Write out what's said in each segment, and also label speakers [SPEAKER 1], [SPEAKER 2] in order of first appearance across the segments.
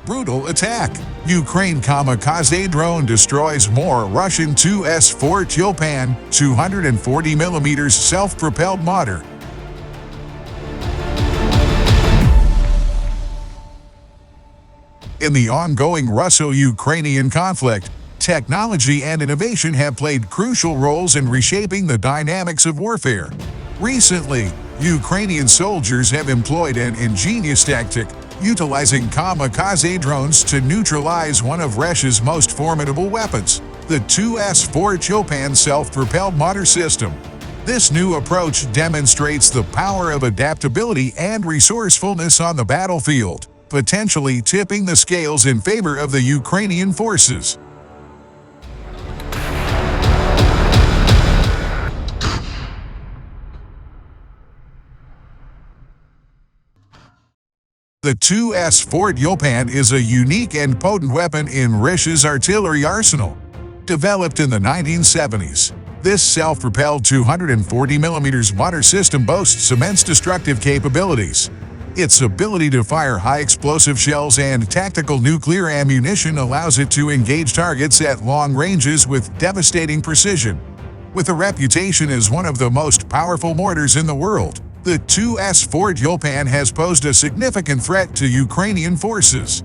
[SPEAKER 1] brutal attack. Ukraine Kamikaze drone destroys more Russian 2S4 Tyulpan 240mm Self-Propelled Mortar. In the ongoing Russo-Ukrainian conflict, technology and innovation have played crucial roles in reshaping the dynamics of warfare. Recently, Ukrainian soldiers have employed an ingenious tactic, utilizing kamikaze drones to neutralize one of Russia's most formidable weapons, the 2S4 Tyulpan Self-Propelled Mortar system. This new approach demonstrates the power of adaptability and resourcefulness on the battlefield, potentially tipping the scales in favor of the Ukrainian forces. The 2S4 Tyulpan is a unique and potent weapon in Russia's artillery arsenal. Developed in the 1970s, this self-propelled 240mm mortar system boasts immense destructive capabilities. Its ability to fire high-explosive shells and tactical nuclear ammunition allows it to engage targets at long ranges with devastating precision. With a reputation as one of the most powerful mortars in the world, the 2S4 Tyulpan has posed a significant threat to Ukrainian forces.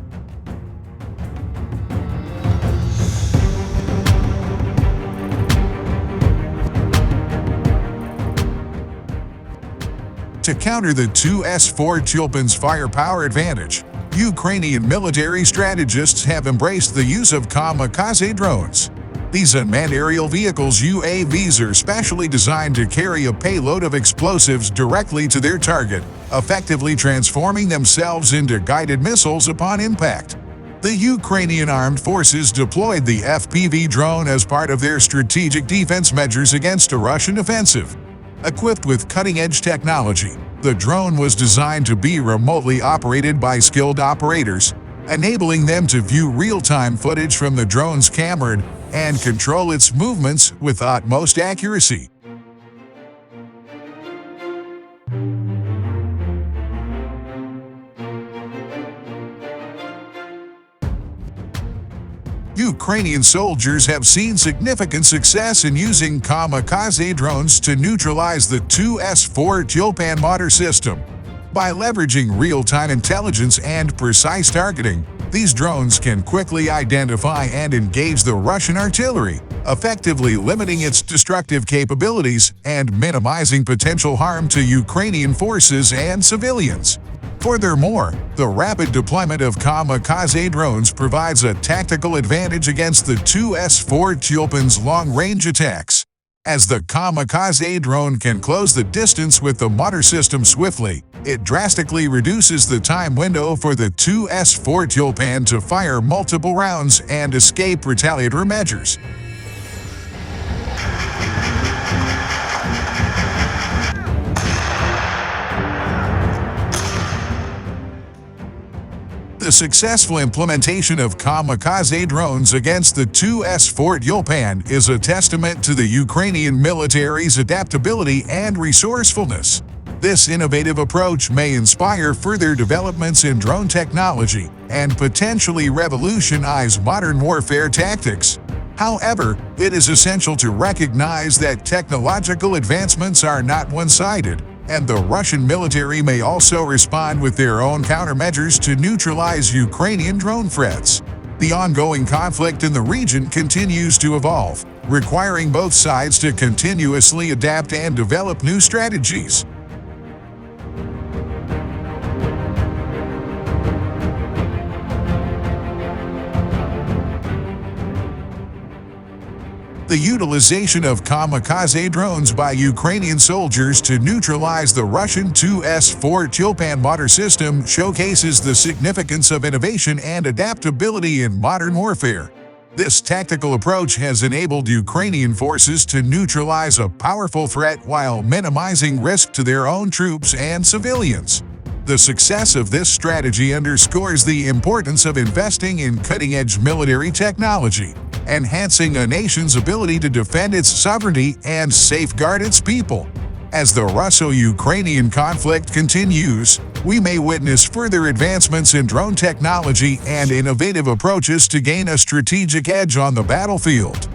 [SPEAKER 1] To counter the 2S4 Tyulpan's firepower advantage, Ukrainian military strategists have embraced the use of kamikaze drones. These unmanned aerial vehicles (UAVs) are specially designed to carry a payload of explosives directly to their target, effectively transforming themselves into guided missiles upon impact. The Ukrainian armed forces deployed the FPV drone as part of their strategic defense measures against a Russian offensive. Equipped with cutting-edge technology, the drone was designed to be remotely operated by skilled operators, enabling them to view real-time footage from the drone's camera and control its movements with utmost accuracy. Ukrainian soldiers have seen significant success in using kamikaze drones to neutralize the 2S4 Tyulpan mortar system. By leveraging real-time intelligence and precise targeting, these drones can quickly identify and engage the Russian artillery, effectively limiting its destructive capabilities and minimizing potential harm to Ukrainian forces and civilians. Furthermore, the rapid deployment of kamikaze drones provides a tactical advantage against the 2S4 Tyulpan's long-range attacks. As the kamikaze drone can close the distance with the mortar system swiftly, it drastically reduces the time window for the 2S4 Tyulpan to fire multiple rounds and escape retaliatory measures. The successful implementation of kamikaze drones against the 2S4 Tyulpan is a testament to the Ukrainian military's adaptability and resourcefulness. This innovative approach may inspire further developments in drone technology and potentially revolutionize modern warfare tactics. However, it is essential to recognize that technological advancements are not one-sided, and the Russian military may also respond with their own countermeasures to neutralize Ukrainian drone threats. The ongoing conflict in the region continues to evolve, requiring both sides to continuously adapt and develop new strategies. The utilization of kamikaze drones by Ukrainian soldiers to neutralize the Russian 2S4 Tyulpan mortar system showcases the significance of innovation and adaptability in modern warfare. This tactical approach has enabled Ukrainian forces to neutralize a powerful threat while minimizing risk to their own troops and civilians. The success of this strategy underscores the importance of investing in cutting-edge military technology, enhancing a nation's ability to defend its sovereignty and safeguard its people. As the Russo-Ukrainian conflict continues, we may witness further advancements in drone technology and innovative approaches to gain a strategic edge on the battlefield.